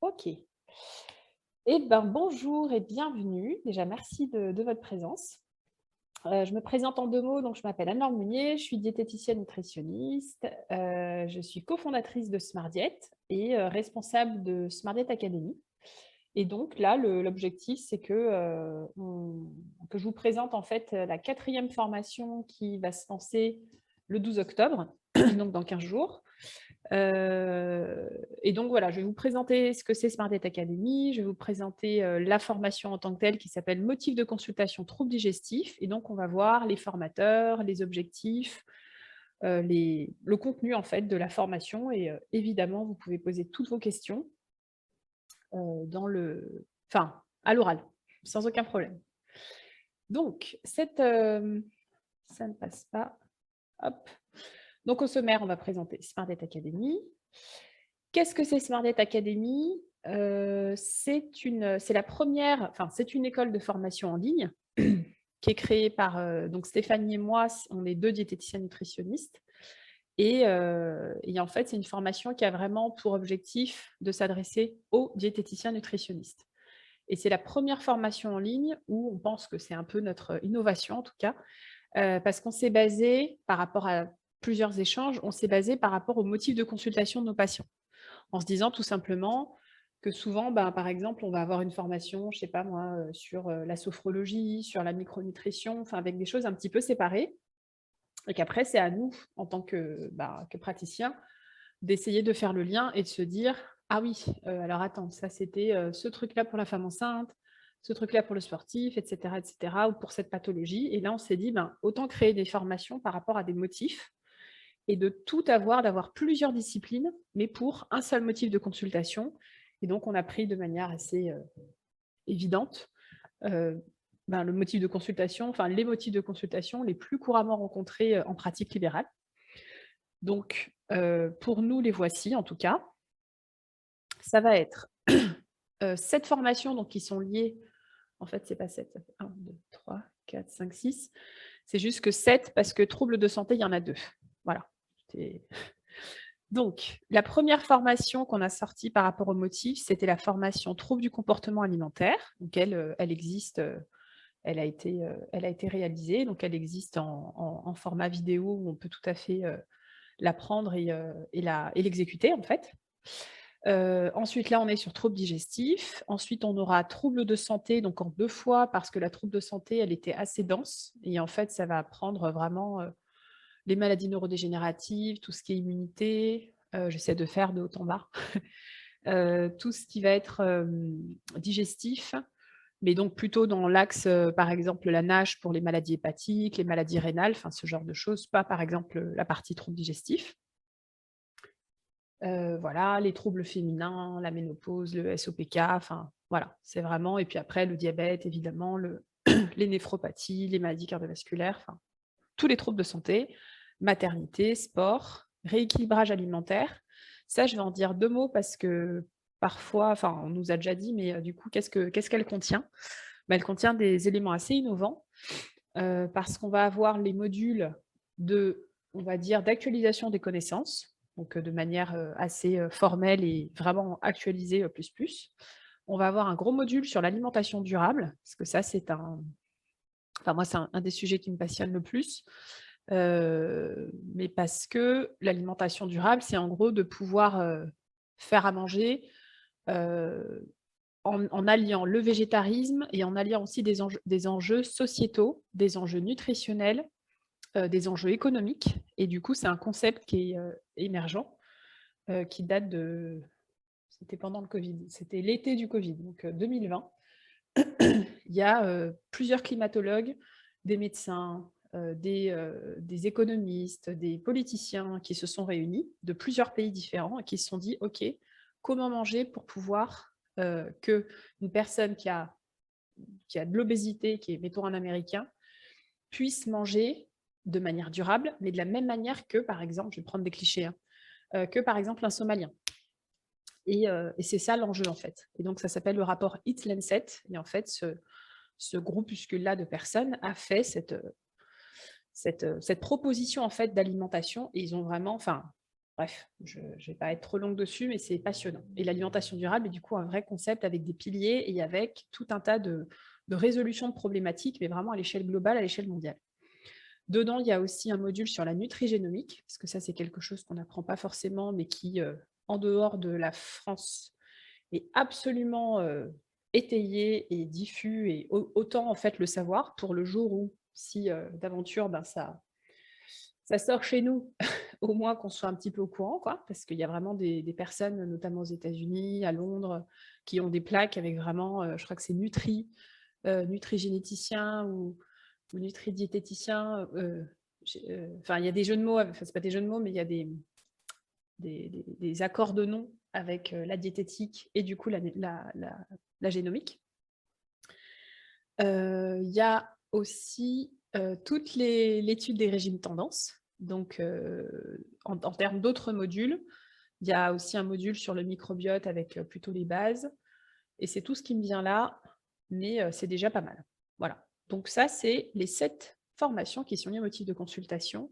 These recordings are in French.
OK. Eh ben, bonjour et bienvenue. Déjà, merci de votre présence. Je me présente en 2 mots, donc je m'appelle Anne-Laure Meunier, je suis diététicienne nutritionniste, je suis cofondatrice de Smart Diet et responsable de Smart Diet Academy. Et donc là, l'objectif, c'est que je vous présente en fait, la 4e formation qui va se lancer le 12 octobre, donc dans 15 jours. Et donc voilà, je vais vous présenter ce que c'est Smart Diet Academy, je vais vous présenter, la formation en tant que telle qui s'appelle «Motifs de consultation troubles digestifs» et donc on va voir les formateurs, les objectifs, le contenu en fait de la formation et évidemment vous pouvez poser toutes vos questions, à l'oral, sans aucun problème. Donc ça ne passe pas, hop. Donc au sommaire, on va présenter Smart Diet Academy. Qu'est-ce que c'est Smart Diet Academy? C'est la première, enfin, c'est une école de formation en ligne qui est créée par, donc Stéphanie et moi, on est 2 diététiciens nutritionnistes et en fait, c'est une formation qui a vraiment pour objectif de s'adresser aux diététiciens nutritionnistes et c'est la première formation en ligne où on pense que c'est un peu notre innovation en tout cas, parce qu'on s'est basé par rapport à plusieurs échanges, on s'est basé par rapport aux motifs de consultation de nos patients. En se disant tout simplement que souvent, ben, par exemple, on va avoir une formation, je sais pas moi, sur, la sophrologie, sur la micronutrition, enfin avec des choses un petit peu séparées et qu'après c'est à nous, en tant que, bah, que praticiens, d'essayer de faire le lien et de se dire: «Ah oui, alors attends, ça c'était, ce truc-là pour la femme enceinte, ce truc-là pour le sportif» et cetera ou pour cette pathologie et là on s'est dit: «Ben, autant créer des formations par rapport à des motifs et de tout avoir, d'avoir plusieurs disciplines, mais pour un seul motif de consultation» et donc on a pris de manière assez, évidente, heu, ben, le motif de consultation, enfin les motifs de consultation les plus couramment rencontrés, en pratique libérale. Donc pour nous, les voici en tout cas. Ça va être, 7 formations donc qui sont liées en fait, c'est pas 7, ça fait 1, 2, 3, 4, 5, 6. C'est juste que 7 parce que troubles de santé, il y en a 2. Voilà. C'est Donc, la première formation qu'on a sortie par rapport aux motifs, c'était la formation troubles du comportement alimentaire. Donc elle existe, elle a été réalisée, donc elle existe en format vidéo où on peut tout à fait, l'apprendre et l'exécuter, en fait. Ensuite, là, on est sur troubles digestifs. Ensuite, on aura troubles de santé, donc en 2 fois parce que la trouble de santé, elle était assez dense et en fait, ça va prendre vraiment, les maladies neurodégénératives, tout ce qui est immunité, j'essaie de faire de haut en bas. Tout ce qui va être, digestif, mais donc plutôt dans l'axe, par exemple, la NASH pour les maladies hépatiques, les maladies rénales, enfin ce genre de choses, pas par exemple, la partie troubles digestifs. Voilà, les troubles féminins, la ménopause, le SOPK, enfin voilà, c'est vraiment et puis après le diabète évidemment, les néphropathies, les maladies cardiovasculaires, enfin tous les troubles de santé, maternité, sport, rééquilibrage alimentaire. Ça, je vais en dire 2 mots parce que parfois, enfin, on nous a déjà dit, mais du coup, qu'est-ce qu'elle contient? Bah, elle contient des éléments assez innovants, parce qu'on va avoir les modules on va dire, d'actualisation des connaissances, donc de manière, assez, formelle et vraiment actualisée, plus plus. On va avoir un gros module sur l'alimentation durable, parce que ça, c'est un enfin moi, c'est un des sujets qui me passionne le plus, mais parce que l'alimentation durable, c'est en gros de pouvoir, faire à manger, heu, en alliant le végétarisme et en alliant aussi des enjeux sociétaux, des enjeux nutritionnels, des enjeux économiques et du coup, c'est un concept qui est, émergent, qui date de c'était pendant le covid, c'était l'été du covid, donc 2020. Il y a, plusieurs climatologues, des médecins, des économistes, des politiciens qui se sont réunis de plusieurs pays différents et qui se sont dit: «OK, comment manger pour pouvoir, qu'une personne qui a de l'obésité, qui est mettons un américain, puisse manger de manière durable, mais de la même manière que, par exemple», je vais prendre des clichés, hein, que par exemple un somalien et c'est ça l'enjeu en fait et donc ça s'appelle le rapport Eat Lancet et en fait ce groupuscule-là de personnes a fait cette proposition en fait d'alimentation et ils ont vraiment enfin Bref, je ne vais pas être trop longue dessus, mais c'est passionnant. Et l'alimentation durable est du coup un vrai concept avec des piliers et avec tout un tas de résolutions de problématiques, mais vraiment à l'échelle globale, à l'échelle mondiale. Dedans, il y a aussi un module sur la nutrigénomique, parce que ça, c'est quelque chose qu'on n'apprend pas forcément, mais qui, en dehors de la France, est absolument étayé et diffus, et autant en fait le savoir pour le jour où, si d'aventure, ben, ça sort chez nous, au moins qu'on soit un petit peu au courant, quoi, parce qu'il y a vraiment des personnes, notamment aux États-Unis, à Londres, qui ont des plaques avec vraiment, je crois que c'est nutri-généticien ou nutri-diététicien. Enfin, il y a des jeux de mots, enfin, c'est pas des jeux de mots, mais il y a des accords de nom avec la diététique et du coup la génomique. Il y a aussi toute l'étude des régimes tendances. Donc, en termes d'autres modules, il y a aussi un module sur le microbiote avec plutôt les bases. Et c'est tout ce qui me vient là, mais c'est déjà pas mal. Voilà. Donc ça, c'est les 7 formations qui sont liées au motif de consultation.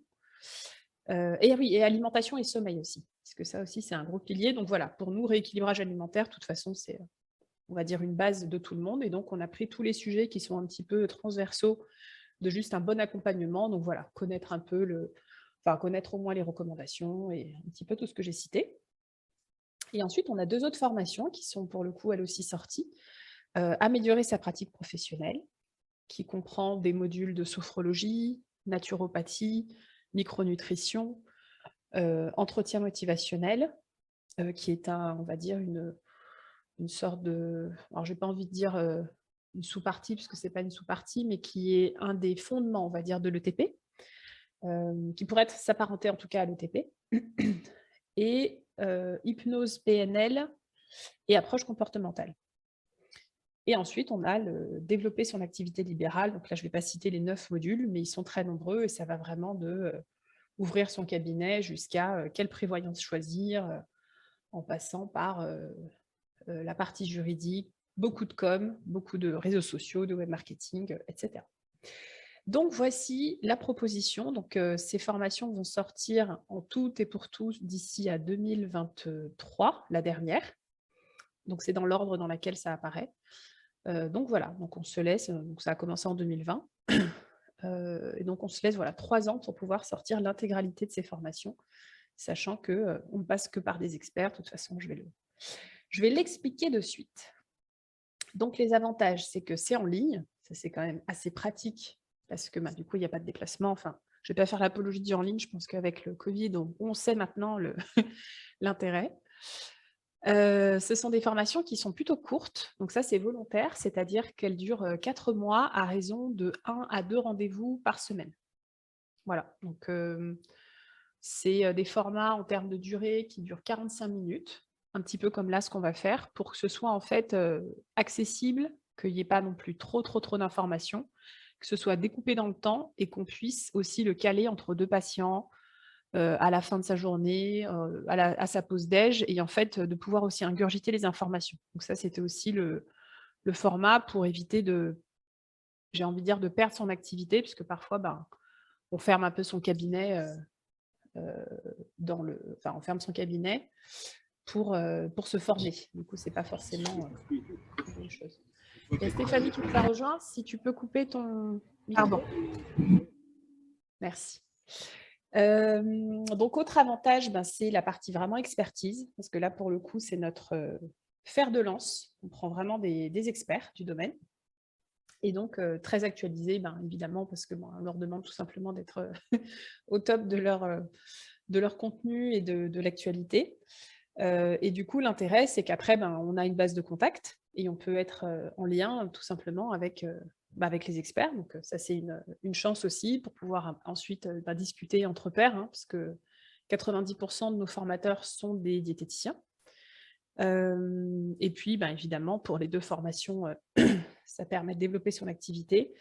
Et oui, et alimentation et sommeil aussi, parce que ça aussi, c'est un gros pilier. Donc voilà, pour nous, rééquilibrage alimentaire, de toute façon, c'est, on va dire, une base de tout le monde. Et donc, on a pris tous les sujets qui sont un petit peu transversaux de juste un bon accompagnement. Donc voilà, connaître un peu enfin, connaître au moins les recommandations et un petit peu tout ce que j'ai cité. Et ensuite, on a 2 autres formations qui sont pour le coup, elles aussi sorties. Améliorer sa pratique professionnelle, qui comprend des modules de sophrologie, naturopathie, micronutrition, entretien motivationnel, qui est on va dire une sorte de, alors j'ai pas envie de dire une sous-partie, parce que c'est pas une sous-partie, mais qui est un des fondements, on va dire, de l'ETP, qui pourrait s'apparenter en tout cas à l'ETP, et hypnose PNL et approche comportementale. Et ensuite, on a développer son activité libérale. Donc là, je ne vais pas citer les 9 modules, mais ils sont très nombreux et ça va vraiment de ouvrir son cabinet jusqu'à quelle prévoyance choisir, en passant par la partie juridique, beaucoup de com, beaucoup de réseaux sociaux, de web marketing, etc. Donc voici la proposition. Donc ces formations vont sortir en tout et pour tous d'ici à 2023, la dernière. Donc c'est dans l'ordre dans lequel ça apparaît. Donc voilà, donc on se laisse, donc ça a commencé en 2020. Et donc on se laisse voilà, 3 ans pour pouvoir sortir l'intégralité de ces formations, sachant qu'on ne passe que par des experts. De toute façon, je vais l'expliquer de suite. Donc les avantages, c'est que c'est en ligne, ça c'est quand même assez pratique, parce que du coup, il n'y a pas de déplacement. Enfin, je ne vais pas faire l'apologie du en ligne, je pense qu'avec le Covid, on sait maintenant l'intérêt. Ce sont des formations qui sont plutôt courtes, donc ça c'est volontaire, c'est-à-dire qu'elles durent 4 mois à raison de 1 à 2 rendez-vous par semaine. Voilà, donc c'est des formats en termes de durée qui durent 45 minutes, un petit peu comme là ce qu'on va faire, pour que ce soit en fait accessible, qu'il n'y ait pas non plus trop d'informations, que ce soit découpé dans le temps et qu'on puisse aussi le caler entre 2 patients, à la fin de sa journée, à sa pause déj, et en fait, de pouvoir aussi ingurgiter les informations. Donc ça, c'était aussi le format pour éviter j'ai envie de dire, de perdre son activité, puisque parfois, on ferme un peu son cabinet, enfin, on ferme son cabinet pour se former. Du coup, c'est pas forcément une bonne chose. Il y a Stéphanie qui nous a rejoint. Si tu peux couper ton micro. Pardon. Merci. Donc, autre avantage, c'est la partie vraiment expertise, parce que là, pour le coup, c'est notre fer de lance. On prend vraiment des experts du domaine. Et donc, très actualisé, évidemment, parce qu'on leur demande tout simplement d'être au top de leur contenu et de l'actualité. Et du coup, l'intérêt, c'est qu'après, on a une base de contact et on peut être en lien tout simplement avec les experts. Donc ça, c'est une chance aussi pour pouvoir ensuite discuter entre pairs, hein, parce que 90% de nos formateurs sont des diététiciens. Et puis, évidemment, pour les 2 formations, ça permet de développer son activité.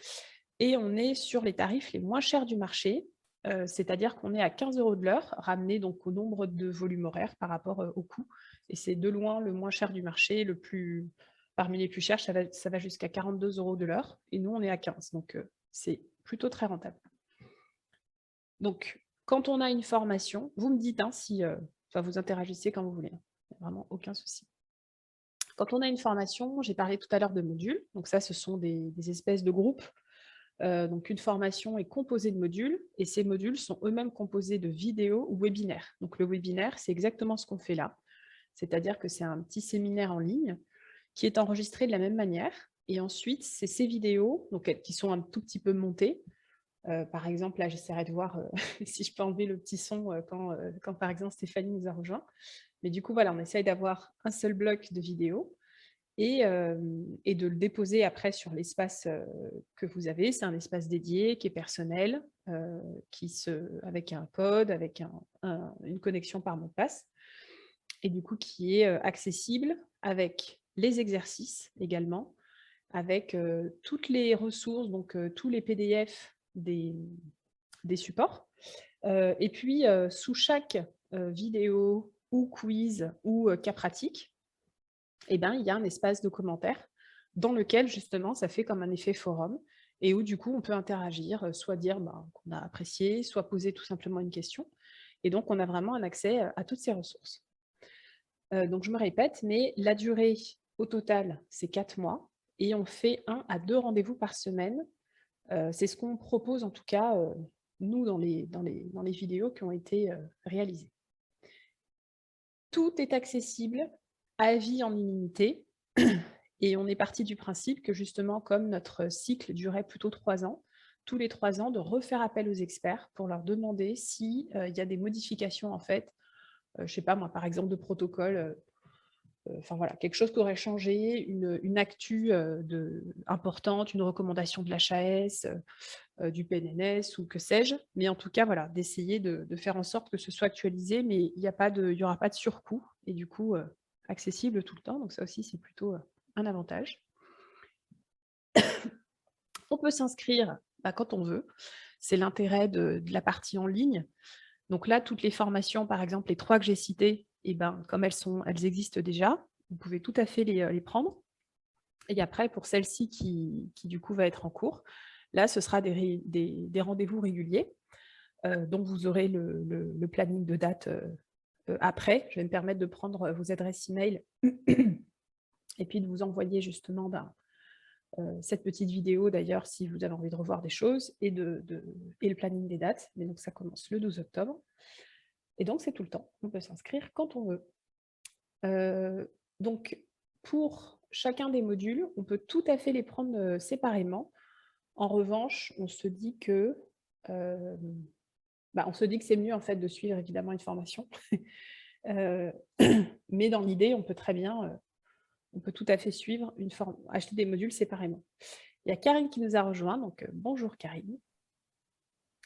Et on est sur les tarifs les moins chers du marché, c'est-à-dire qu'on est à 15 € de l'heure, ramené donc au nombre de volumes horaires par rapport au coût. Et c'est de loin le moins cher du marché, parmi les plus chers, ça va jusqu'à 42 € de l'heure. Et nous, on est à 15, donc c'est plutôt très rentable. Donc, quand on a une formation, vous me dites si Enfin, vous interagissez quand vous voulez, hein. Il n'y a vraiment aucun souci. Quand on a une formation, j'ai parlé tout à l'heure de modules. Donc ça, ce sont des espèces de groupes. Donc une formation est composée de modules et ces modules sont eux-mêmes composés de vidéos ou webinaires. Donc le webinaire, c'est exactement ce qu'on fait là. C'est-à-dire que c'est un petit séminaire en ligne qui est enregistré de la même manière. Et ensuite, c'est ces vidéos donc, qui sont un tout petit peu montées. Par exemple, là, j'essaierai de voir si je peux enlever le petit son quand, par exemple, Stéphanie nous a rejoint. Mais du coup, voilà, on essaye d'avoir un seul bloc de vidéos et de le déposer après sur l'espace que vous avez. C'est un espace dédié, qui est personnel, avec un code, avec une connexion par mot de passe, et du coup qui est accessible avec les exercices également, avec toutes les ressources, donc tous les PDF des supports. Et puis, sous chaque vidéo ou quiz ou cas pratique, eh ben, il y a un espace de commentaires dans lequel, justement, ça fait comme un effet forum et où, du coup, on peut interagir, soit dire qu'on a apprécié, soit poser tout simplement une question. Et donc, on a vraiment un accès à toutes ces ressources. Donc, je me répète, mais la durée au total, c'est 4 mois et on fait 1 à 2 rendez-vous par semaine. C'est ce qu'on propose, en tout cas, nous, dans les vidéos qui ont été réalisées. Tout est accessible à vie en illimité et on est parti du principe que justement, comme notre cycle durait plutôt 3 ans, tous les 3 ans, de refaire appel aux experts pour leur demander s'il y a des modifications, en fait, je ne sais pas moi, par exemple de protocole, enfin voilà, quelque chose qui aurait changé, une actu importante, une recommandation de l'HAS, du PNNS ou que sais-je. Mais en tout cas, voilà, d'essayer de faire en sorte que ce soit actualisé, mais il n'y aura pas de surcoût et du coup, accessible tout le temps. Donc ça aussi, c'est plutôt un avantage. On peut s'inscrire quand on veut. C'est l'intérêt de la partie en ligne. Donc là, toutes les formations, par exemple, les 3 que j'ai citées, eh ben, comme elles existent déjà, vous pouvez tout à fait les prendre. Et après, pour celle-ci qui du coup va être en cours, là, ce sera des rendez-vous réguliers, dont vous aurez le planning de date après. Je vais me permettre de prendre vos adresses email et puis de vous envoyer justement cette petite vidéo d'ailleurs si vous avez envie de revoir des choses et le planning des dates. Mais donc ça commence le 12 octobre. Et donc c'est tout le temps. On peut s'inscrire quand on veut. Donc pour chacun des modules, on peut tout à fait les prendre séparément. En revanche, on se dit que c'est mieux en fait de suivre évidemment une formation. Mais dans l'idée, on peut très bien, on peut tout à fait suivre acheter des modules séparément. Il y a Karine qui nous a rejoint, donc bonjour Karine.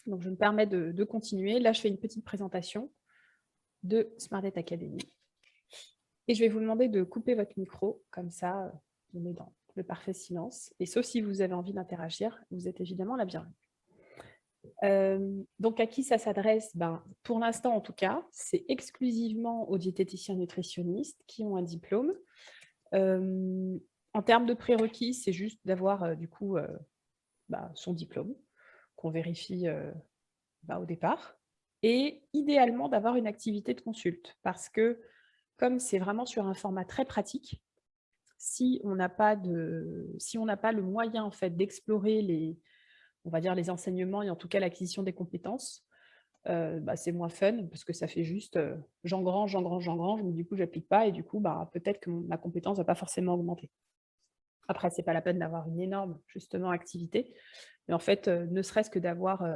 Donc je me permets de continuer. Là, je fais une petite présentation de SmartDate Academy. Et je vais vous demander de couper votre micro, comme ça, on est dans le parfait silence. Et sauf si vous avez envie d'interagir, vous êtes évidemment la bienvenue. Donc, à qui ça s'adresse? Pour l'instant, en tout cas, c'est exclusivement aux diététiciens nutritionnistes qui ont un diplôme. En termes de prérequis, c'est juste d'avoir du coup son diplôme, qu'on vérifie au départ, et idéalement d'avoir une activité de consulte, parce que comme c'est vraiment sur un format très pratique, si on n'a pas le moyen en fait d'explorer on va dire les enseignements et en tout cas l'acquisition des compétences, c'est moins fun parce que ça fait juste j'engrange, mais du coup j'applique pas et du coup peut-être que ma compétence va pas forcément augmenter. Après, c'est pas la peine d'avoir une énorme justement activité, mais en fait, ne serait-ce que d'avoir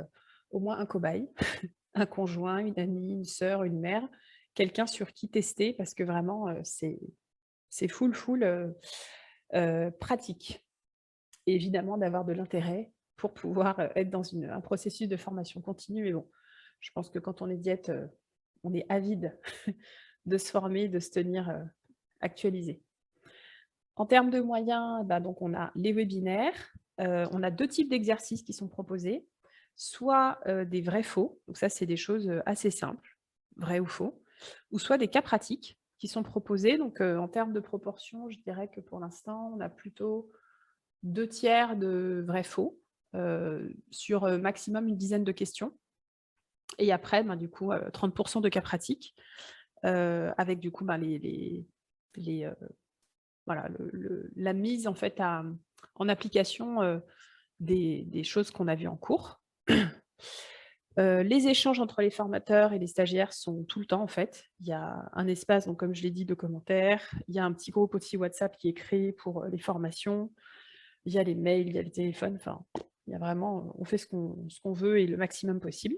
au moins un cobaye, un conjoint, une amie, une sœur, une mère, quelqu'un sur qui tester parce que vraiment c'est full pratique. Et évidemment d'avoir de l'intérêt pour pouvoir être dans un processus de formation continue. Mais bon, je pense que quand on est diète, on est avide de se former, de se tenir actualisé. En termes de moyens, donc on a les webinaires, on a 2 types d'exercices qui sont proposés, soit des vrais-faux, donc ça c'est des choses assez simples, vrai ou faux, ou soit des cas pratiques qui sont proposés. Donc en termes de proportion, je dirais que pour l'instant, on a plutôt 2/3 de vrai-faux sur maximum une dizaine de questions. Et après, du coup, 30% de cas pratiques. avec du coup, les, voilà, la mise en fait en application des choses qu'on a vues en cours. Les échanges entre les formateurs et les stagiaires sont tout le temps en fait. Il y a un espace, donc comme je l'ai dit, de commentaires. Il y a un petit groupe aussi WhatsApp qui est créé pour les formations. Il y a les mails, il y a les téléphones. Enfin, il y a vraiment, on fait ce qu'on veut et le maximum possible.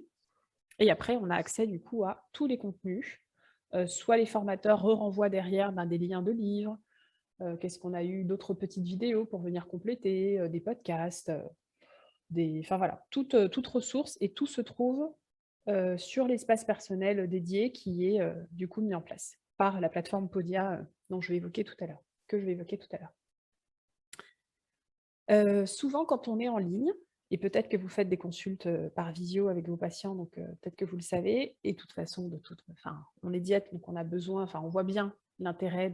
Et après, on a accès du coup à tous les contenus. Soit les formateurs renvoient derrière des liens de livres. Qu'est-ce qu'on a eu d'autres petites vidéos pour venir compléter, des podcasts, enfin voilà, toute ressource et tout se trouve sur l'espace personnel dédié qui est du coup mis en place par la plateforme Podia dont je vais évoquer tout à l'heure, que je vais évoquer tout à l'heure. Souvent, quand on est en ligne, et peut-être que vous faites des consultes par visio avec vos patients, donc peut-être que vous le savez, et de toute façon, enfin, on est diète, donc on a besoin, enfin, on voit bien l'intérêt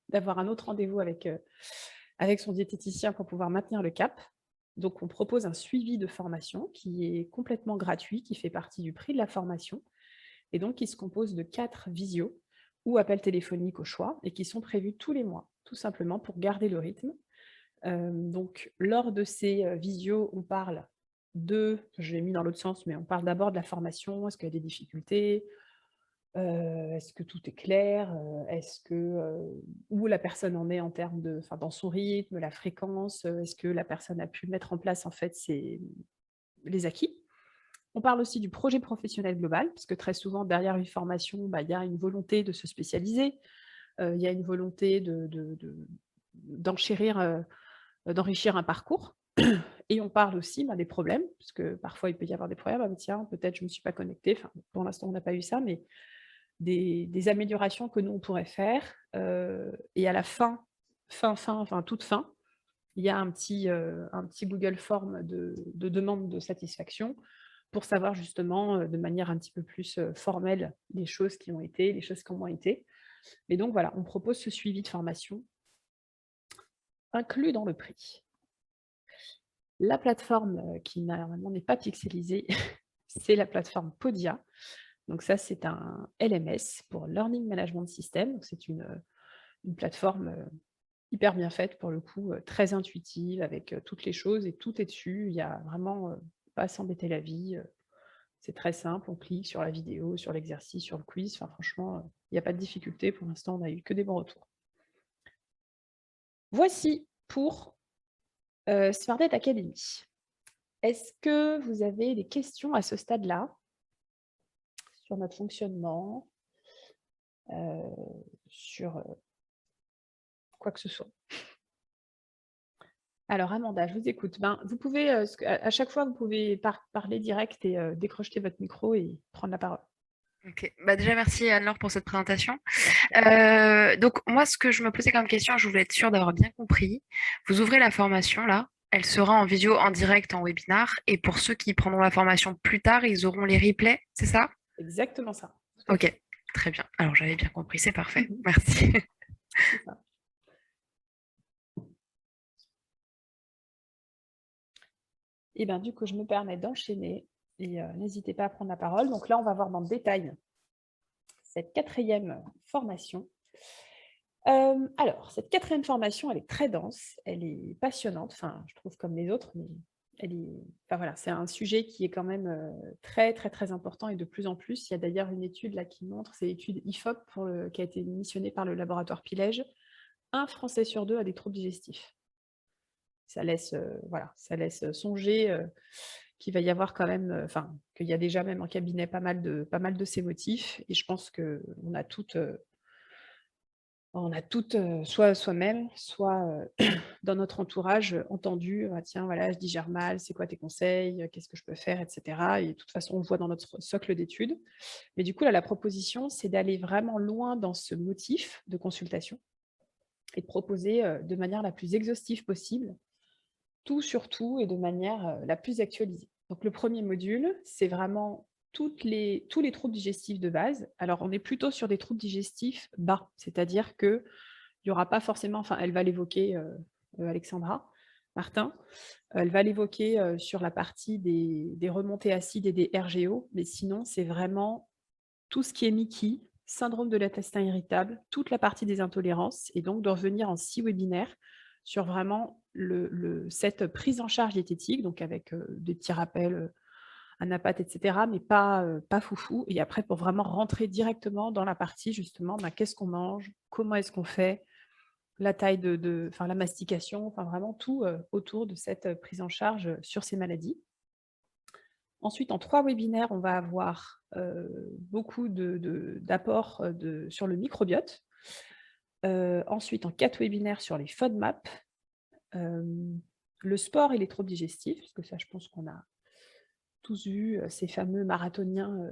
d'avoir un autre rendez-vous avec son diététicien pour pouvoir maintenir le cap. Donc, on propose un suivi de formation qui est complètement gratuit, qui fait partie du prix de la formation, et donc qui se compose de 4 visios ou appels téléphoniques au choix, et qui sont prévus tous les mois, tout simplement pour garder le rythme. Donc, lors de ces visios, on parle je l'ai mis dans l'autre sens, mais on parle d'abord de la formation. Est-ce qu'il y a des difficultés? Est-ce que tout est clair? Est-ce que, où la personne en est en termes enfin, dans son rythme, la fréquence? Est-ce que la personne a pu mettre en place, en fait, les acquis? On parle aussi du projet professionnel global, parce que très souvent, derrière une formation, il y a une volonté de se spécialiser, il y a une volonté d'enchérir, d'enrichir un parcours. Et on parle aussi des problèmes, parce que parfois il peut y avoir des problèmes. Ah, bah, tiens, peut-être je ne me suis pas connectée. Enfin, pour l'instant, on n'a pas eu ça, mais des améliorations que nous, on pourrait faire. Et à la enfin, toute fin, il y a un petit Google Form de demande de satisfaction pour savoir justement de manière un petit peu plus formelle les choses qui ont été, les choses qui ont moins été. Et donc voilà, on propose ce suivi de formation inclus dans le prix. La plateforme qui normalement n'est pas pixelisée, c'est la plateforme Podia. Donc ça, c'est un LMS pour Learning Management System. C'est une plateforme hyper bien faite pour le coup, très intuitive avec toutes les choses et tout est dessus. Il y a vraiment pas à s'embêter la vie. C'est très simple, on clique sur la vidéo, sur l'exercice, sur le quiz. Enfin, franchement, il n'y a pas de difficulté. Pour l'instant, on n'a eu que des bons retours. Voici pour Smartnet Academy. Est-ce que vous avez des questions à ce stade-là sur notre fonctionnement, sur quoi que ce soit? Alors Amanda, je vous écoute. Vous pouvez, à chaque fois, vous pouvez parler direct et décrocher votre micro et prendre la parole. Ok, déjà merci Anne-Laure pour cette présentation. Donc moi ce que je me posais comme question, je voulais être sûre d'avoir bien compris. Vous ouvrez la formation là, elle sera en vidéo en direct en webinar et pour ceux qui prendront la formation plus tard, ils auront les replays, c'est ça? Exactement ça, tout à fait. Ok, très bien. Alors j'avais bien compris, c'est parfait. Merci. C'est ça. Et bien du coup, je me permets d'enchaîner et n'hésitez pas à prendre la parole. Donc là, on va voir dans le détail cette 4e formation. Alors, cette 4e formation, elle est très dense, elle est passionnante, enfin, je trouve comme les autres, mais enfin voilà, c'est un sujet qui est quand même très, très, très important et de plus en plus. Il y a d'ailleurs une étude là qui montre, c'est l'étude IFOP qui a été missionnée par le laboratoire Pilège, 1 Français sur 2 a des troubles digestifs. Ça laisse, voilà, ça laisse songer qu'il va y avoir quand même, enfin, qu'il y a déjà même en cabinet pas mal de ces motifs et je pense qu'on a toutes soit soi-même, soit dans notre entourage, entendu: «Ah tiens, voilà, je digère mal, c'est quoi tes conseils? Qu'est-ce que je peux faire?» et cetera et de toute façon, on le voit dans notre socle d'études. Mais du coup, là, la proposition, c'est d'aller vraiment loin dans ce motif de consultation et de proposer, de manière la plus exhaustive possible, tout sur tout et de manière, la plus actualisée. Donc le premier module, c'est vraiment tous les troubles digestifs de base. Alors on est plutôt sur des troubles digestifs bas, c'est-à-dire que il y aura pas forcément, enfin elle va l'évoquer, Alexandra Martin, elle va l'évoquer, sur la partie des remontées acides et des RGO, mais sinon c'est vraiment tout ce qui est Mickey, syndrome de l'intestin irritable, toute la partie des intolérances et donc de revenir en 6 webinaires sur vraiment cette prise en charge diététique, donc avec, des petits rappels, Anapat et cetera, mais pas foufou et après pour vraiment rentrer directement dans la partie justement, bah, qu'est-ce qu'on mange? Comment est-ce qu'on fait? La taille enfin la mastication, enfin vraiment tout, autour de cette, prise en charge, sur ces maladies. Ensuite, en 3 webinaires, on va avoir, beaucoup d'apports, sur le microbiote. Ensuite, en 4 webinaires sur les FODMAP, le sport et les troubles digestifs, parce que ça, je pense qu'on a tous vu, ces fameux marathoniens,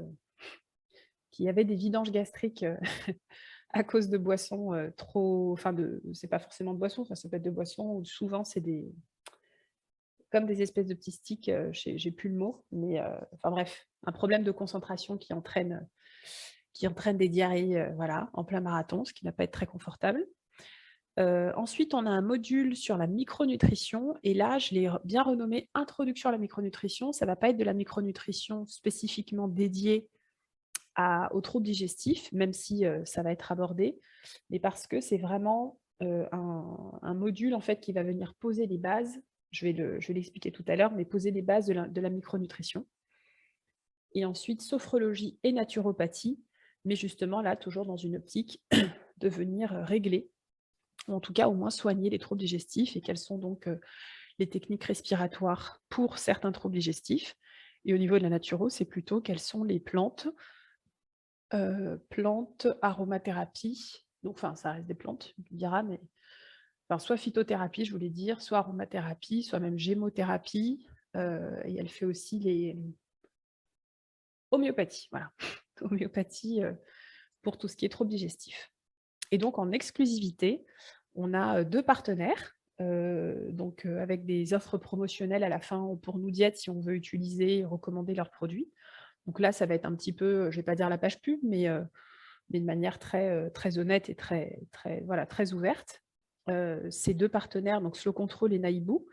qui avaient des vidanges gastriques, à cause de boissons, trop enfin c'est pas forcément de boissons, enfin ça peut être de boissons où souvent c'est des comme des espèces de petits sticks, j'ai plus le mot, mais enfin bref, un problème de concentration qui entraîne des diarrhées, voilà, en plein marathon, ce qui n'a pas être très confortable. Ensuite, on a un module sur la micronutrition et là, je l'ai bien renommé «Introduction à la micronutrition». Ça ne va pas être de la micronutrition spécifiquement dédiée aux troubles digestifs, même si, ça va être abordé, mais parce que c'est vraiment, un module en fait qui va venir poser les bases. Je vais l'expliquer tout à l'heure, mais poser les bases de la micronutrition et ensuite sophrologie et naturopathie, mais justement là, toujours dans une optique de venir, régler ou en tout cas au moins soigner les troubles digestifs et quelles sont donc, les techniques respiratoires pour certains troubles digestifs et au niveau de la naturo, c'est plutôt quelles sont les plantes, aromathérapie, donc enfin ça reste des plantes, tu me diras, mais enfin soit phytothérapie, je voulais dire, soit aromathérapie, soit même gémothérapie, et elle fait aussi les homéopathie, voilà. Homéopathie, pour tout ce qui est troubles digestifs. Et donc en exclusivité, on a, 2 partenaires, donc avec des offres promotionnelles à la fin pour nous diètes si on veut utiliser et recommander leurs produits. Donc là, ça va être un petit peu, je vais pas dire la page pub, mais de manière très, très honnête et très très voilà, très ouverte. Ces 2 partenaires, donc Slow Control et Naïbou,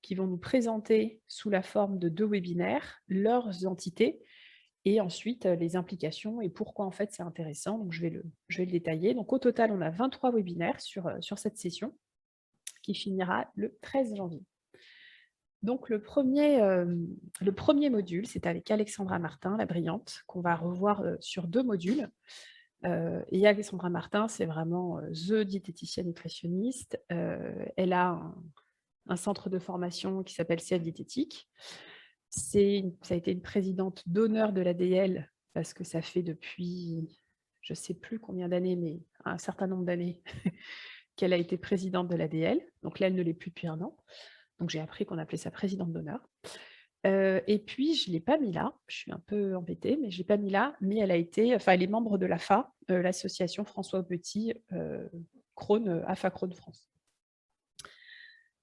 qui vont nous présenter sous la forme de 2 webinaires leurs entités et ensuite, les implications et pourquoi en fait c'est intéressant. Donc je vais le détailler. Donc au total, on a 23 webinaires sur cette session qui finira le 13 janvier. Donc le premier module, c'est avec Alexandra Martin, la brillante, qu'on va revoir, sur 2 modules. Et Alexandra Martin, c'est vraiment, the diététicienne nutritionniste. Elle a un centre de formation qui s'appelle CL Diététique. Ça a été une présidente d'honneur de l'ADL parce que ça fait depuis, je ne sais plus combien d'années, mais un certain nombre d'années qu'elle a été présidente de l'ADL. Donc là, elle ne l'est plus depuis 1 an. Donc j'ai appris qu'on appelait ça présidente d'honneur. Et puis je ne l'ai pas mis là, je suis un peu embêtée, mais je ne l'ai pas mis là, mais elle est membre de l'AFA, l'association François Petit, Crohn, AFA Crohn France.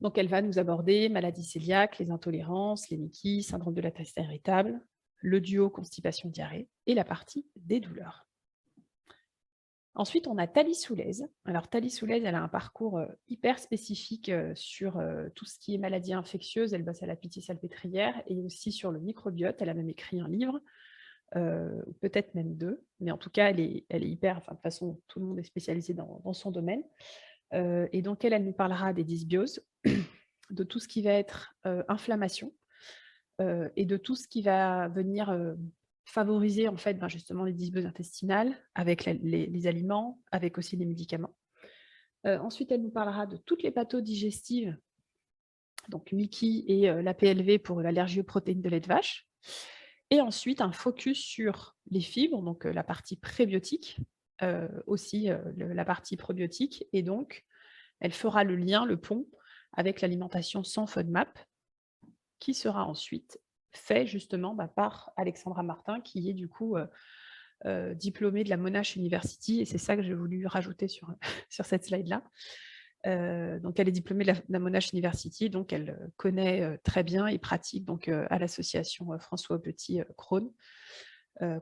Donc elle va nous aborder maladie cœliaque, les intolérances, les MICI, syndrome de l'intestin irritable, le duo constipation-diarrhée et la partie des douleurs. Ensuite, on a Thalie Soulez. Alors Thalie Soulez, elle a un parcours, hyper spécifique, sur, tout ce qui est maladie infectieuse. Elle bosse à la Pitié-Salpêtrière et aussi sur le microbiote. Elle a même écrit un livre, peut-être même 2, mais en tout cas, elle est hyper enfin de toute façon, tout le monde est spécialisé dans son domaine. Et donc elle nous parlera des dysbioses, de tout ce qui va être, inflammation, et de tout ce qui va venir, favoriser en fait, ben, justement les dysbioses intestinales avec les aliments, avec aussi les médicaments. Ensuite, elle nous parlera de toutes les pathos digestives, donc MICI et la PLV pour l'allergie aux protéines de lait de vache. Et ensuite, un focus sur les fibres, donc la partie prébiotique, aussi la partie probiotique. Et donc, elle fera le lien, le pont avec l'alimentation sans FODMAP, qui sera ensuite fait justement par Alexandra Martin, qui est du coup diplômée de la Monash University, et c'est ça que j'ai voulu rajouter sur, sur cette slide-là. Donc elle est diplômée de la Monash University, donc elle connaît très bien et pratique donc, à l'association François Petit Crohn,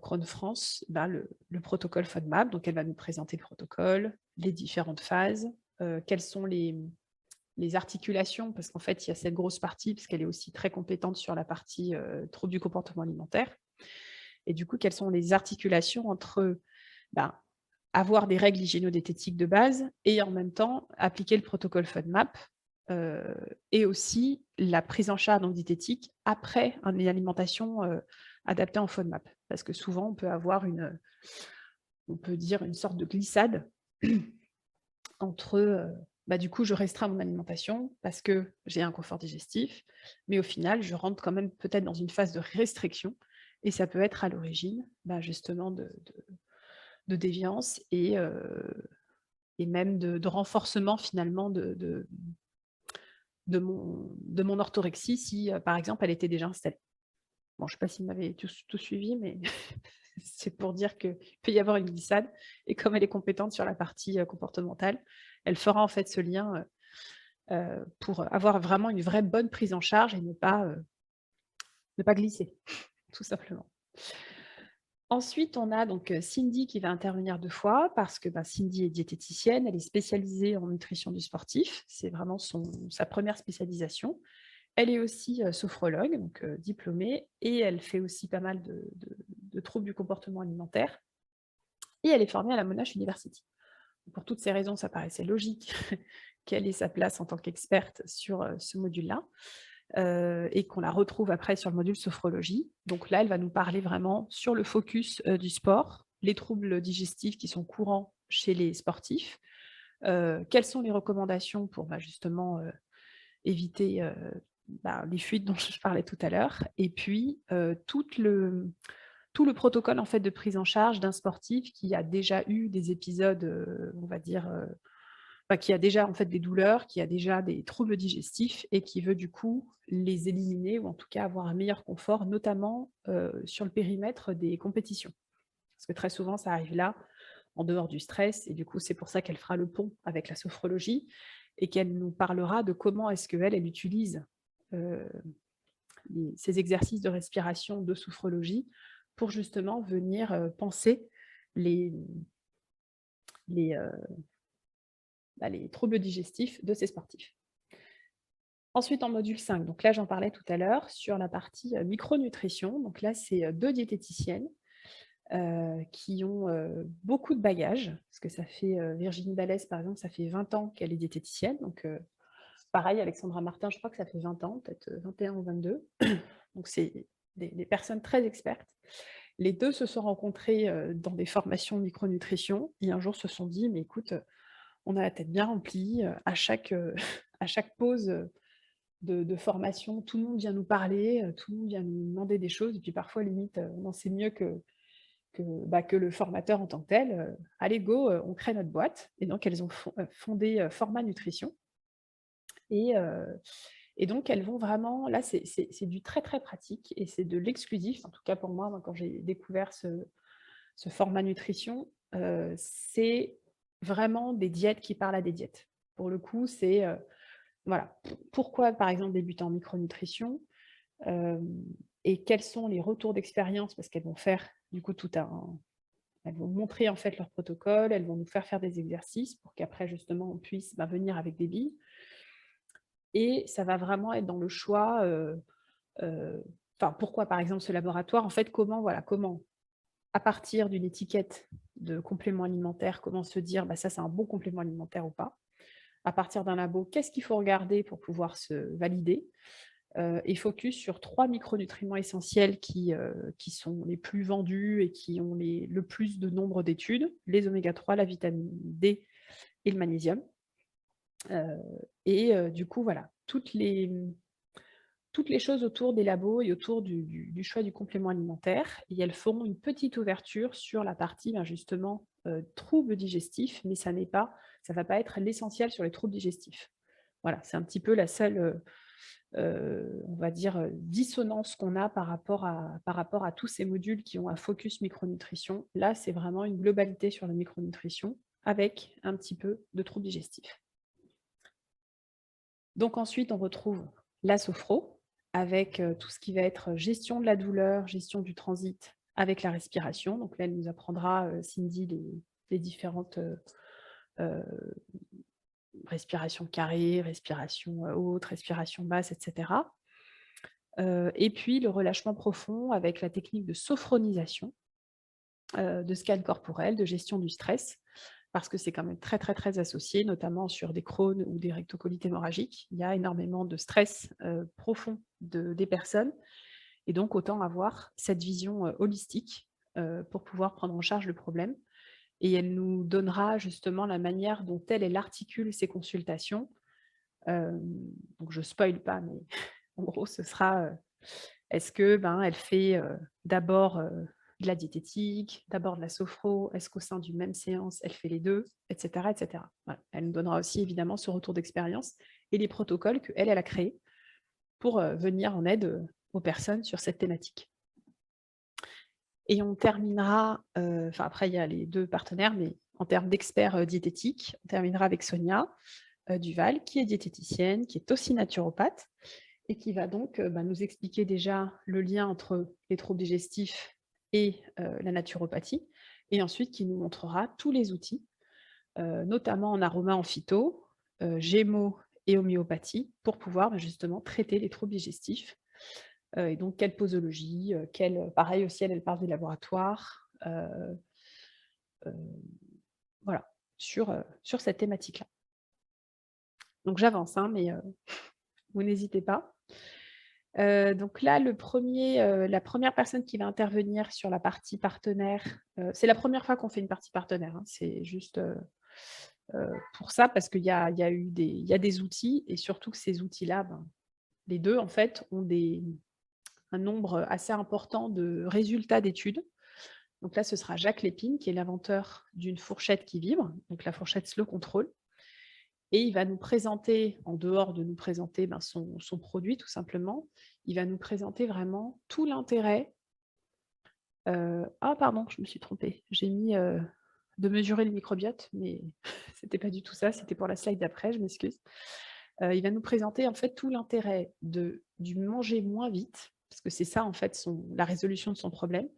Crohn France, le protocole FODMAP. Donc elle va nous présenter le protocole, les différentes phases, quelles sont les articulations, parce qu'en fait, il y a cette grosse partie, parce qu'elle est aussi très compétente sur la partie troubles du comportement alimentaire. Et du coup, quelles sont les articulations entre avoir des règles hygiéno-diététiques de base et en même temps appliquer le protocole FODMAP et aussi la prise en charge donc diététique après une alimentation adaptée en FODMAP. Parce que souvent, on peut avoir on peut dire une sorte de glissade entre du coup, je restreins mon alimentation parce que j'ai un confort digestif, mais au final, je rentre quand même peut-être dans une phase de restriction et ça peut être à l'origine justement de déviance et même de renforcement finalement de mon orthorexie si, par exemple, elle était déjà installée. Bon, je ne sais pas si vous m'avez tout suivi, mais c'est pour dire qu'il peut y avoir une glissade et comme elle est compétente sur la partie, comportementale, elle fera en fait ce lien, pour avoir vraiment une vraie bonne prise en charge et ne pas glisser, tout simplement. Ensuite, on a donc Cindy qui va intervenir 2 fois parce que Cindy est diététicienne, elle est spécialisée en nutrition du sportif, c'est vraiment sa première spécialisation. Elle est aussi sophrologue, donc diplômée, et elle fait aussi pas mal de troubles du comportement alimentaire. Et elle est formée à la Monash University. Pour toutes ces raisons, ça paraissait logique qu'elle ait sa place en tant qu'experte sur ce module-là. Et qu'on la retrouve après sur le module sophrologie. Donc là, elle va nous parler vraiment sur le focus du sport, les troubles digestifs qui sont courants chez les sportifs, quelles sont les recommandations pour justement éviter les fuites dont je parlais tout à l'heure, et puis tout le protocole en fait de prise en charge d'un sportif qui a déjà eu des épisodes, on va dire, qui a déjà en fait des douleurs, qui a déjà des troubles digestifs et qui veut du coup les éliminer ou en tout cas avoir un meilleur confort, notamment sur le périmètre des compétitions. Parce que très souvent, ça arrive là, en dehors du stress, et du coup, c'est pour ça qu'elle fera le pont avec la sophrologie et qu'elle nous parlera de comment est-ce qu'elle utilise euh, ces exercices de respiration de sophrologie pour justement venir penser les, les, euh, les troubles digestifs de ces sportifs. Ensuite, en module 5, donc là, j'en parlais tout à l'heure, sur la partie micronutrition. Donc là, c'est 2 diététiciennes qui ont beaucoup de bagages, parce que ça fait, Virginie Dallès, par exemple, ça fait 20 ans qu'elle est diététicienne. Donc, pareil, Alexandra Martin, je crois que ça fait 20 ans, peut-être 21 ou 22. Donc, c'est des personnes très expertes. Les deux se sont rencontrées dans des formations de micronutrition et un jour se sont dit, mais écoute, on a la tête bien remplie, à chaque pause de formation, tout le monde vient nous parler, tout le monde vient nous demander des choses, et puis parfois, limite, on en sait mieux que le formateur en tant que tel. Allez, go, on crée notre boîte. Et donc, elles ont fondé Format Nutrition. Et donc, elles vont vraiment, là, c'est du très, très pratique et c'est de l'exclusif. En tout cas, pour moi, quand j'ai découvert ce format nutrition, c'est vraiment des diètes qui parlent à des diètes. Pour le coup, c'est, voilà, pourquoi, par exemple, débuter en micronutrition et quels sont les retours d'expérience, parce qu'elles vont faire, du coup, elles vont montrer, en fait, leur protocole, elles vont nous faire des exercices pour qu'après, justement, on puisse venir avec des billes. Et ça va vraiment être dans le choix, pourquoi par exemple ce laboratoire, en fait, comment à partir d'une étiquette de complément alimentaire, comment se dire ça c'est un bon complément alimentaire ou pas. À partir d'un labo, qu'est-ce qu'il faut regarder pour pouvoir se valider, et focus sur 3 micronutriments essentiels qui sont les plus vendus et qui ont le plus de nombre d'études, les oméga 3, la vitamine D et le magnésium. Du coup, voilà, toutes les choses autour des labos et autour du choix du complément alimentaire. Et elles feront une petite ouverture sur la partie, justement, troubles digestifs, mais ça ne va pas être l'essentiel sur les troubles digestifs. Voilà, c'est un petit peu la seule, on va dire, dissonance qu'on a par rapport à tous ces modules qui ont un focus micronutrition. Là, c'est vraiment une globalité sur la micronutrition avec un petit peu de troubles digestifs. Donc ensuite, on retrouve la sophro avec tout ce qui va être gestion de la douleur, gestion du transit avec la respiration. Donc là, elle nous apprendra, Cindy, les différentes respirations carrées, respiration haute, respiration basse, etc. Et puis le relâchement profond avec la technique de sophronisation. de scan corporel, de gestion du stress, parce que c'est quand même très, très, très associé, notamment sur des Crohn ou des rectocolites hémorragiques. Il y a énormément de stress profond des personnes, et donc autant avoir cette vision holistique pour pouvoir prendre en charge le problème. Et elle nous donnera justement la manière dont elle articule ses consultations. Donc je spoile pas, mais en gros, ce sera est-ce que elle fait d'abord de la diététique, d'abord de la sophro, est-ce qu'au sein d'une même séance, elle fait les deux, etc. etc. Voilà. Elle nous donnera aussi évidemment ce retour d'expérience et les protocoles qu'elle a créés pour venir en aide aux personnes sur cette thématique. Et on terminera, enfin après il y a les deux partenaires, mais en termes d'experts diététiques, on terminera avec Sonia Duval, qui est diététicienne, qui est aussi naturopathe, et qui va donc nous expliquer déjà le lien entre les troubles digestifs et la naturopathie, et ensuite qui nous montrera tous les outils, notamment en aroma, en phyto, gémeaux et homéopathie, pour pouvoir justement traiter les troubles digestifs. Et donc, quelle posologie, pareil aussi, elle parle des laboratoires, voilà, sur cette thématique-là. Donc, j'avance, hein, mais vous n'hésitez pas. Donc là, la première personne qui va intervenir sur la partie partenaire, c'est la première fois qu'on fait une partie partenaire, hein, c'est juste pour ça, parce qu'il y a des outils, et surtout que ces outils-là, les deux, en fait, ont un nombre assez important de résultats d'études. Donc là, ce sera Jacques Lépine, qui est l'inventeur d'une fourchette qui vibre, donc la fourchette Slow Control. Et il va nous présenter, en dehors de nous présenter son produit tout simplement, il va nous présenter vraiment tout l'intérêt. Ah pardon, je me suis trompée. J'ai mis de mesurer le microbiote, mais c'était pas du tout ça, c'était pour la slide d'après, je m'excuse. Il va nous présenter en fait tout l'intérêt du manger moins vite, parce que c'est ça en fait la résolution de son problème,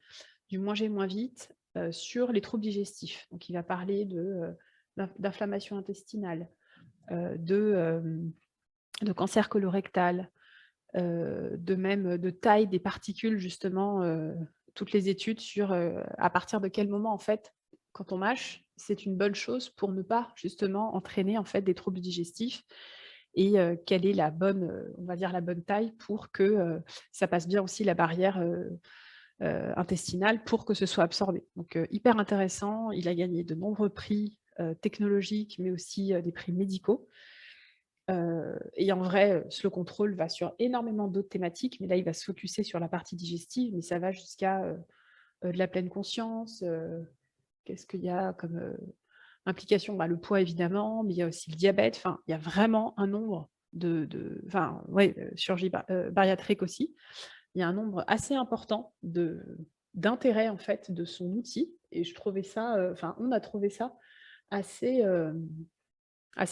du manger moins vite sur les troubles digestifs. Donc il va parler d'inflammation intestinale, de cancer colorectal, de même de taille des particules, justement, toutes les études sur à partir de quel moment, en fait, quand on mâche, c'est une bonne chose pour ne pas justement entraîner en fait des troubles digestifs, et quelle est la bonne, on va dire la bonne taille pour que ça passe bien aussi la barrière intestinale pour que ce soit absorbé. Donc hyper intéressant, il a gagné de nombreux prix technologiques, mais aussi des prix médicaux. Et en vrai, Slow Control va sur énormément d'autres thématiques, mais là, il va se focuser sur la partie digestive, mais ça va jusqu'à de la pleine conscience. Qu'est-ce qu'il y a comme implication? Le poids, évidemment, mais il y a aussi le diabète. Enfin, il y a vraiment un nombre enfin, ouais, chirurgie bariatrique aussi. Il y a un nombre assez important d'intérêt, en fait, de son outil. Et je trouvais ça, enfin, on a trouvé ça assez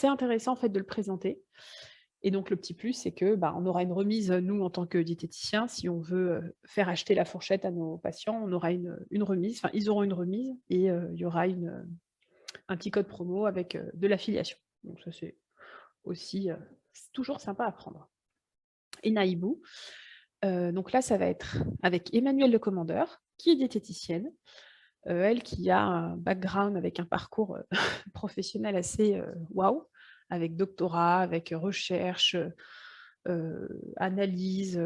intéressant, en fait, de le présenter. Et donc le petit plus, c'est que, on aura une remise, nous, en tant que diététiciens, si on veut faire acheter la fourchette à nos patients, on aura une remise, enfin, ils auront une remise, et il y aura un petit code promo avec de l'affiliation. Donc ça, c'est aussi c'est toujours sympa à prendre. Et Naïbou, donc là, ça va être avec Emmanuelle Le Commandeur, qui est diététicienne, elle qui a un background avec un parcours professionnel assez waouh, avec doctorat, avec recherche, analyse,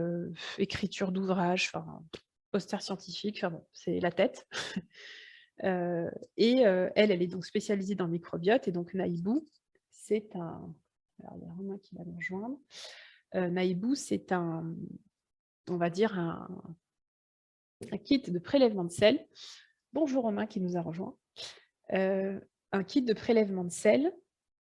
écriture d'ouvrages, enfin, poster scientifique, enfin bon, c'est la tête. Et elle est donc spécialisée dans le microbiote, et donc Naïbou, c'est un... Alors, il y a Romain qui va nous rejoindre. Naïbou, c'est on va dire, un kit de prélèvement de sel. Bonjour Romain qui nous a rejoint. Un kit de prélèvement de sel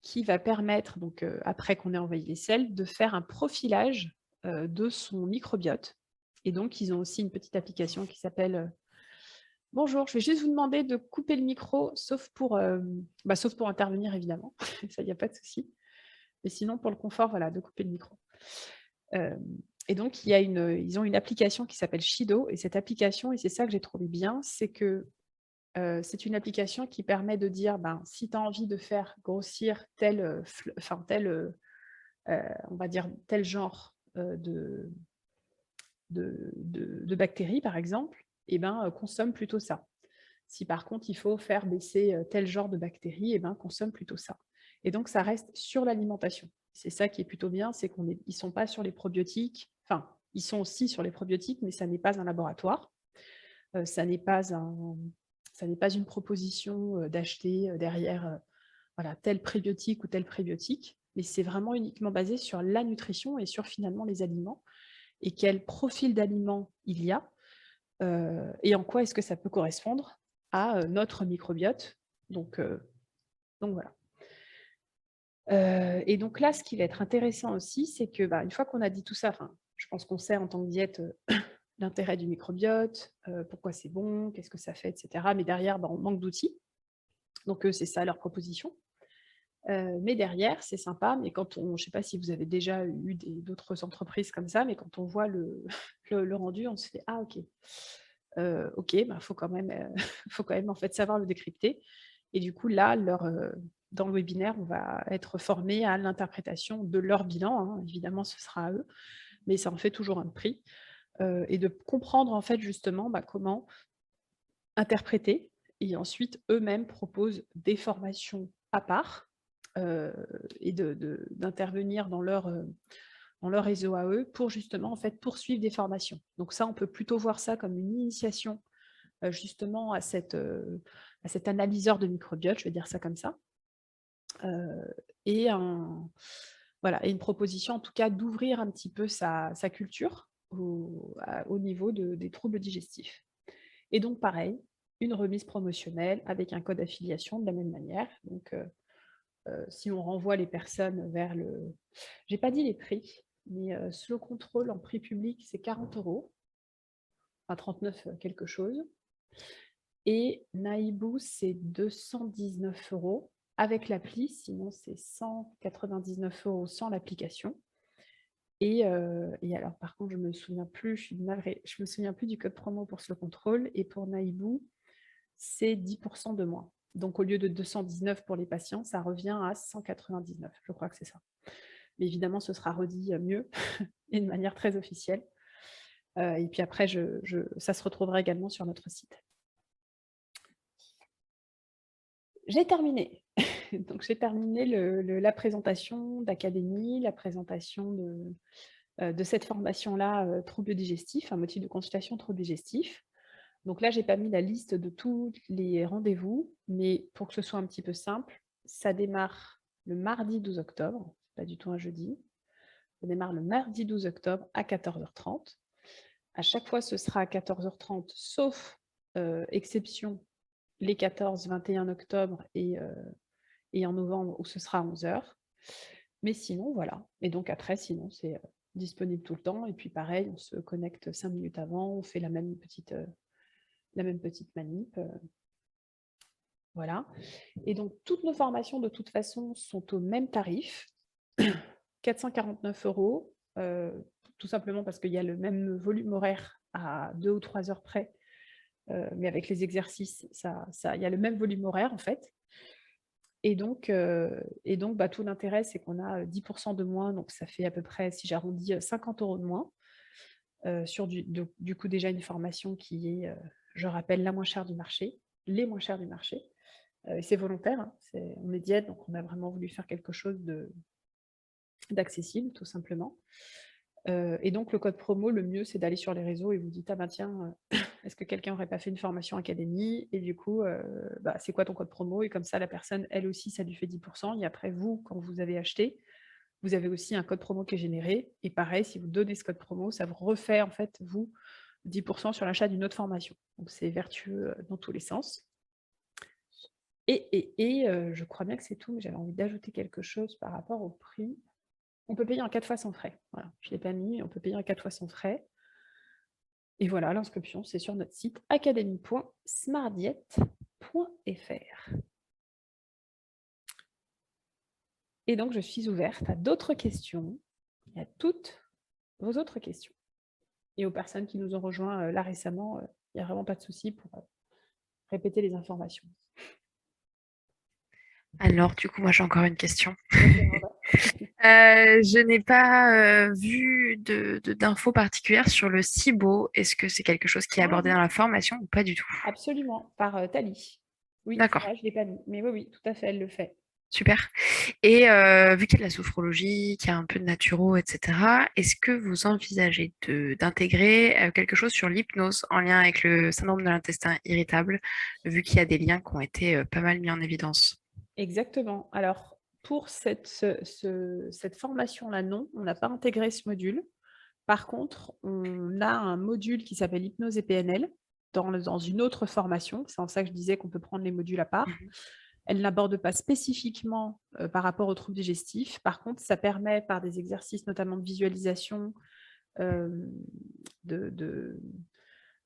qui va permettre, donc après qu'on ait envoyé les sels, de faire un profilage de son microbiote. Et donc, ils ont aussi une petite application qui s'appelle bonjour, je vais juste vous demander de couper le micro, sauf pour intervenir, évidemment. Ça, il n'y a pas de souci. Mais sinon, pour le confort, voilà, de couper le micro. Et donc, ils ont une application qui s'appelle Shido. Et cette application, et c'est ça que j'ai trouvé bien, c'est que c'est une application qui permet de dire, si tu as envie de faire grossir on va dire, tel genre de bactéries, par exemple, consomme plutôt ça. Si par contre, il faut faire baisser tel genre de bactéries, eh ben, consomme plutôt ça. Et donc, ça reste sur l'alimentation. C'est ça qui est plutôt bien, c'est qu'ils ne sont pas sur les probiotiques. Enfin, ils sont aussi sur les probiotiques, mais ça n'est pas un laboratoire. Ça n'est pas une proposition d'acheter derrière voilà, tel prébiotique ou tel prébiotique, mais c'est vraiment uniquement basé sur la nutrition et sur finalement les aliments et quel profil d'aliments il y a et en quoi est-ce que ça peut correspondre à notre microbiote. Donc voilà. Et donc là, ce qui va être intéressant aussi, c'est que une fois qu'on a dit tout ça, je pense qu'on sait en tant que diète l'intérêt du microbiote, pourquoi c'est bon, qu'est-ce que ça fait, etc. Mais derrière, on manque d'outils. Donc c'est ça leur proposition. Mais derrière, c'est sympa, mais je ne sais pas si vous avez déjà eu d'autres entreprises comme ça, mais quand on voit le, le rendu, on se fait « Ah, ok, ok, faut quand même en fait savoir le décrypter ». Et du coup, là, dans le webinaire, on va être formé à l'interprétation de leur bilan. Hein. Évidemment, ce sera à eux, mais ça en fait toujours un prix. Et de comprendre en fait justement comment interpréter. Et ensuite, eux-mêmes proposent des formations à part et d'intervenir dans leur réseau à eux pour justement en fait poursuivre des formations. Donc ça, on peut plutôt voir ça comme une initiation justement à cet analyseur de microbiote, je vais dire ça comme ça, et une proposition en tout cas d'ouvrir un petit peu sa culture au niveau des troubles digestifs. Et donc pareil, une remise promotionnelle avec un code affiliation de la même manière. Donc si on renvoie les personnes vers le... J'ai pas dit les prix, mais Slow Control en prix public, c'est 40 €, enfin 39 quelque chose. Et Naibou, c'est 219 € avec l'appli, sinon c'est 199 € sans l'application. Et alors, par contre, je me souviens plus, je suis navrée, je me souviens plus du code promo pour Slow Control. Et pour Naibou, c'est 10% de moins. Donc, au lieu de 219 pour les patients, ça revient à 199. Je crois que c'est ça. Mais évidemment, ce sera redit mieux et de manière très officielle. Et puis après, ça se retrouvera également sur notre site. J'ai terminé. Donc, j'ai terminé la présentation d'Académie, la présentation de cette formation-là, troubles digestifs, un motif de consultation troubles digestifs. Donc là, je n'ai pas mis la liste de tous les rendez-vous, mais pour que ce soit un petit peu simple, ça démarre le mardi 12 octobre, pas du tout un jeudi. Ça démarre le mardi 12 octobre à 14h30. À chaque fois, ce sera à 14h30, sauf exception les 14, 21 octobre et en novembre, où ce sera à 11h. Mais sinon, voilà. Et donc après, sinon, c'est disponible tout le temps. Et puis pareil, on se connecte 5 minutes avant, on fait la même petite manip. Voilà. Et donc, toutes nos formations, de toute façon, sont au même tarif, 449 €, tout simplement parce qu'il y a le même volume horaire à 2 ou 3 heures près, mais avec les exercices, il y a le même volume horaire, en fait. Et donc, tout l'intérêt, c'est qu'on a 10% de moins, donc ça fait à peu près, si j'arrondis, 50 € de moins, sur du coup déjà une formation qui est, je rappelle, la moins chère du marché, les moins chères du marché. Et c'est volontaire, hein, on est diète, donc on a vraiment voulu faire quelque chose d'accessible, tout simplement. Et donc le code promo, le mieux, c'est d'aller sur les réseaux et vous dites « Ah ben tiens, est-ce que quelqu'un n'aurait pas fait une formation académie ?» Et du coup, c'est quoi ton code promo? Et comme ça, la personne, elle aussi, ça lui fait 10%. Et après, vous, quand vous avez acheté, vous avez aussi un code promo qui est généré. Et pareil, si vous donnez ce code promo, ça vous refait, en fait, vous, 10% sur l'achat d'une autre formation. Donc c'est vertueux dans tous les sens. Et je crois bien que c'est tout, mais j'avais envie d'ajouter quelque chose par rapport au prix. On peut payer en 4 fois sans frais. Voilà, je ne l'ai pas mis, mais on peut payer en 4 fois sans frais. Et voilà, l'inscription, c'est sur notre site academy.smartdiet.fr. Et donc, je suis ouverte à d'autres questions, et à toutes vos autres questions. Et aux personnes qui nous ont rejoints là récemment, il n'y a vraiment pas de souci pour répéter les informations. Alors, du coup, moi, j'ai encore une question. Je n'ai pas vu d'infos particulières sur le SIBO. Est-ce que c'est quelque chose qui est Ah abordé oui, dans la formation ou pas du tout? absolument, par Thalie. Oui, c'est D'accord, vrai, je ne l'ai pas mis. Mais oui, oui, tout à fait, elle le fait. super. Et vu qu'il y a de la sophrologie, qu'il y a un peu de naturo, etc., est-ce que vous envisagez d'intégrer quelque chose sur l'hypnose en lien avec le syndrome de l'intestin irritable, vu qu'il y a des liens qui ont été pas mal mis en évidence? Exactement. Alors, pour cette formation-là, non, on n'a pas intégré ce module. Par contre, on a un module qui s'appelle hypnose et PNL dans une autre formation. C'est en ça que je disais qu'on peut prendre les modules à part. Mhm. Elle n'aborde pas spécifiquement par rapport aux troubles digestifs. Par contre, ça permet, par des exercices notamment de visualisation, euh, de, de-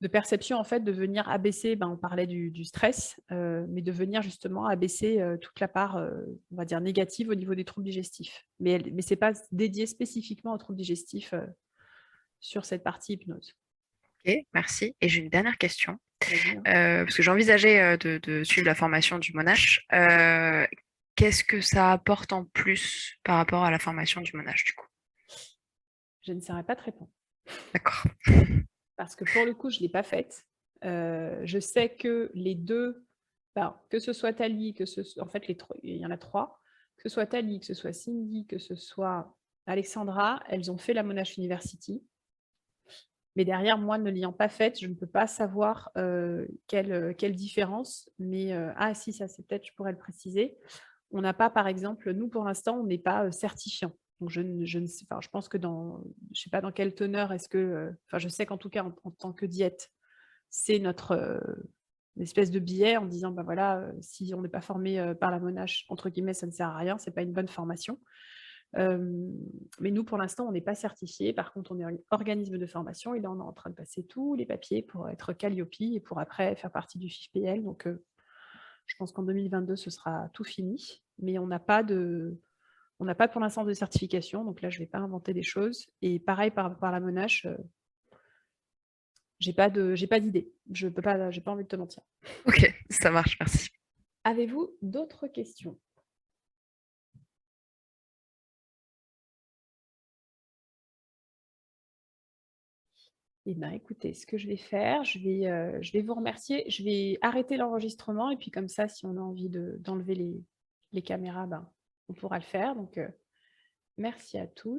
de perception, en fait, de venir abaisser, on parlait du stress, mais de venir justement abaisser toute la part, on va dire, négative au niveau des troubles digestifs. Mais ce n'est pas dédié spécifiquement aux troubles digestifs sur cette partie hypnose. Ok, merci. Et j'ai une dernière question. Vas-y, hein. Parce que j'ai envisagé de suivre la formation du Monash. Qu'est-ce que ça apporte en plus par rapport à la formation du Monash, du coup? Je ne saurais pas te répondre. D'accord. Parce que pour le coup, je ne l'ai pas faite. Je sais que les deux, que ce soit Tali, en fait, il y en a trois, que ce soit Tali, que ce soit Cindy, que ce soit Alexandra, elles ont fait la Monash University. Mais derrière, moi, ne l'ayant pas faite, je ne peux pas savoir quelle différence. Mais si, ça, c'est peut-être, je pourrais le préciser. On n'a pas, par exemple, nous, pour l'instant, on n'est pas certifiant. Donc, je ne sais, enfin, je pense que je sais pas dans quelle teneur est-ce que, enfin, je sais qu'en tout cas, en tant que diète, c'est notre espèce de billet en disant, voilà, si on n'est pas formé par la Monash, entre guillemets, ça ne sert à rien, c'est pas une bonne formation. Mais nous, pour l'instant, on n'est pas certifié. Par contre, on est un organisme de formation et là, on est en train de passer tous les papiers pour être Calliope et pour après faire partie du FIFPL. Donc, je pense qu'en 2022, ce sera tout fini. Mais on n'a pas pour l'instant de certification. Donc là, je ne vais pas inventer des choses. Et pareil, par rapport à la Monash, j'ai pas d'idée. J'ai pas envie de te mentir. Ok, ça marche, merci. Avez-vous d'autres questions? Eh bien, écoutez, ce que je vais faire, je vais vous remercier. Je vais arrêter l'enregistrement et puis comme ça, si on a envie d'enlever les caméras, on pourra le faire. Donc, merci à tous.